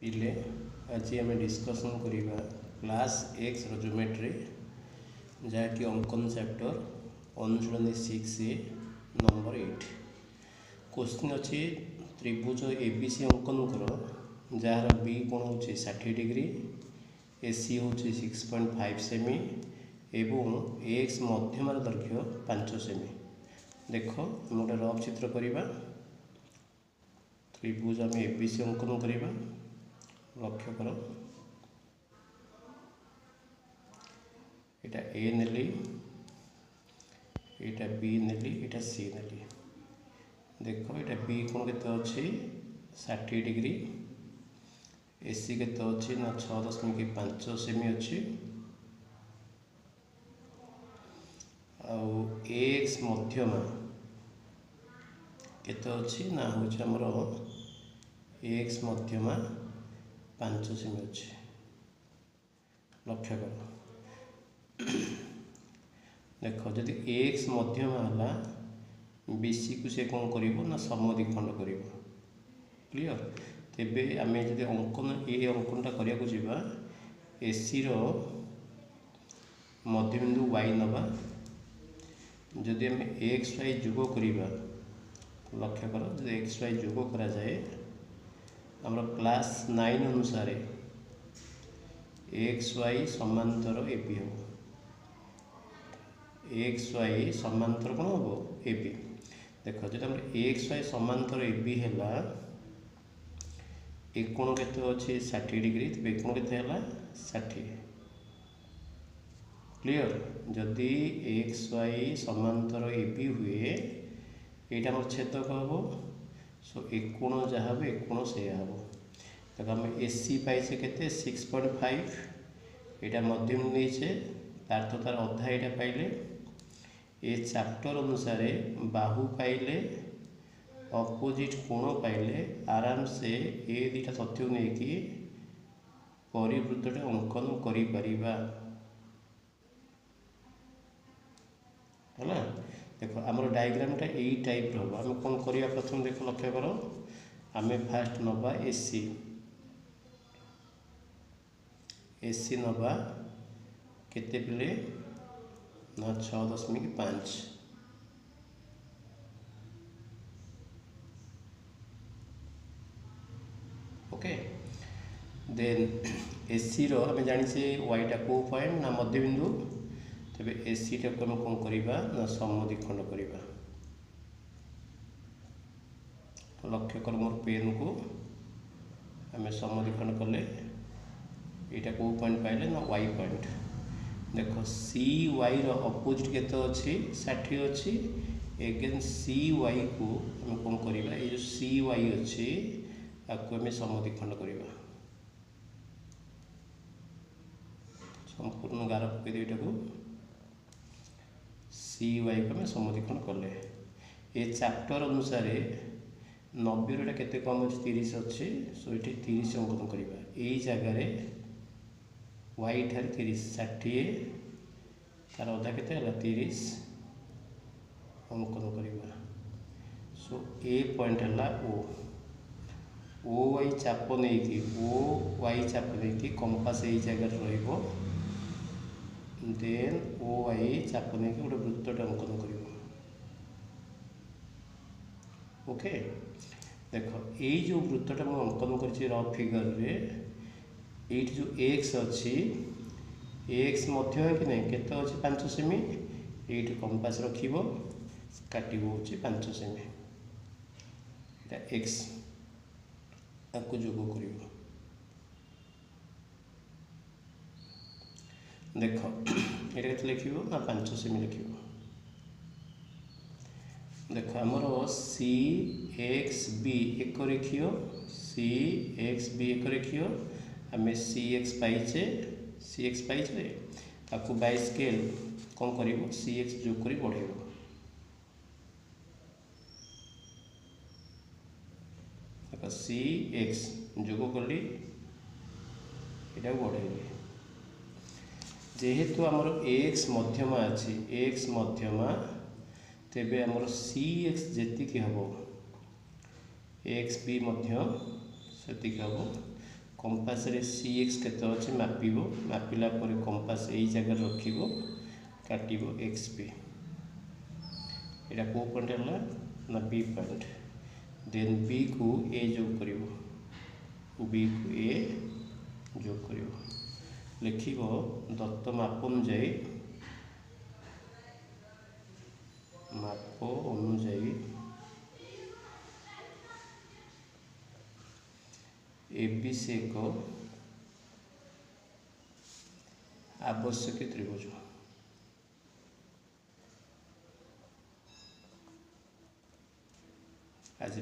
पिले आज आम डिस्कसन करवा क्लास एक्स ज्योमेट्री जहाँकि अंकन चैप्टर अनुशीलनी 6A नंबर 8 क्वेश्चन अच्छी त्रिभुज एबीसी अंकन कर जार बी कोण हो 60 डिग्री एसी हूँ 6.5 सेमी एवं एक्स मध्यम दैर्घ्य 5 सेमी। देख हम गोटे रफ चित्र करवा त्रिभुज आम एबीसी अंकन करवा लक्ष्य कर एटा ए नेली एटा बी नेली एटा सी नेली। देख एटा बी कोण केते अछि 60 डिग्री एसी केते अछि ना 6.5 सेमी अछि आउ एक्स मध्यमा केते अछि ना होछि हमर एक्स मध्यमा 5 सेमी अच्छे। लक्ष्य कर देख जदि एक्स मध्यमा है बीसी को से कौन कर समद्विखंड कर क्लियर। तेबे आम जब अंकन ए अंकनटा करने जावा एसी रो मध्यबिंदु वाई नवा जदि आम एक्स वाई जोग करवा लक्ष्य कर जब एक्स वाई जोग करा जाए आमर क्लास 9 अनुसार एक्स वाई समांतर एबी हम एक्स वाई समांतर कौन हम एबी। देख जब आम एक्स वाई समांतर एबी है एक कोण केते अच्छे 60 डिग्री तेज एक कोण केते 60 क्लियर। जदि एक्स वाई समांतर एबी हुए यहाँ आम छेदक हम सो एक कोण जहाँ हम एक कोण से हम देखो आम एसी पाइसे केते 6.5 यहाँ मध्यम नहीं तार तो तार अधा यहाँ पाइले ए चैप्टर अनुसार बाहु पाइले अपोजिट कोण पाइले आराम से ए दुटा तथ्य नहीं कि परिवृत्तटे अंकन करिपरिबा है। देख आमर डायग्रामटा यही टाइप हम आम कौन करवा प्रथम देख लक्ष्य कर आम फास्ट नवा एसी एसी नवा केते पिले ना 6.5 ओके। देन एसी रो आम जानी वाईटा को पॉइंट ना मध्यबिंदु तेरे एसी टा को कौन करवा ना समद्विखंड करवा लक्ष्य कर मोर पेन को आम समद्विखंड कले यहाँ को पॉइंट पाइले ना वाई पॉइंट। देख सी वाई रो अपोजिट केते अच्छी 60 अच्छी एगेन सी वाई को आम कौन करवा ये जो सी वाई अच्छी आपको आम समद्विखंड करवा संपूर्ण गार पकईदे यहाँ सी वाई को आम समद्विखंड कले ये चैप्टर अनुसार 90 रो केते कम अच्छे 30 अच्छे सो ये 30 अंकन करवा यही जगार वाई ठार 30 60 तार अधा केते 30 अंकन करवा सो ए पॉइंट है ओ वाई चाप नहीं ओ वाई चाप नहीं कंपास यही जगह रहिबो देन ओ वाई चाप नहीं गोटे वृत्तटे अंकन कर ओके। देख यही जो वृत्तटा मुझे अंकन कर रफ फिगर रे ये जो एक्स अच्छी एक्स मध्य है कि नहीं केते अच्छे 5 सेमी ये कंपास रखिब काटिब हूँ 5 सेमी ये एक्स आपको जोग कर देख ये लिख ना 5 सेमी लिख देख आमर सी एक्स बी एक रेखीय सी एक्स बी एक रेखीय आम सी एक्स पाइचे आपको बाय स्केल कौन कर सी एक्स जोग कर बढ़ेब देख सी एक्स जोग कली यहाँ बढ़ेबी जेहेतु आमर एक्स मध्यमा अच्छी एक्स मध्यमा तेबे आमर सी एक्स जेतिक हम एक्स बी सेतिक हम कंपास रे सी एक्स केते अछि मापिबो मापिला पर कंपास एई जगह रखिबो काटिबो एक्स पी एटा को पॉइंट हला ना बी पॉइंट देन बी को ए जोग करिवो बी को ए जोग करिवो लिखिबो दत्त माप अनुଯାयी एबीसी एक आवश्यक त्रिभुज आज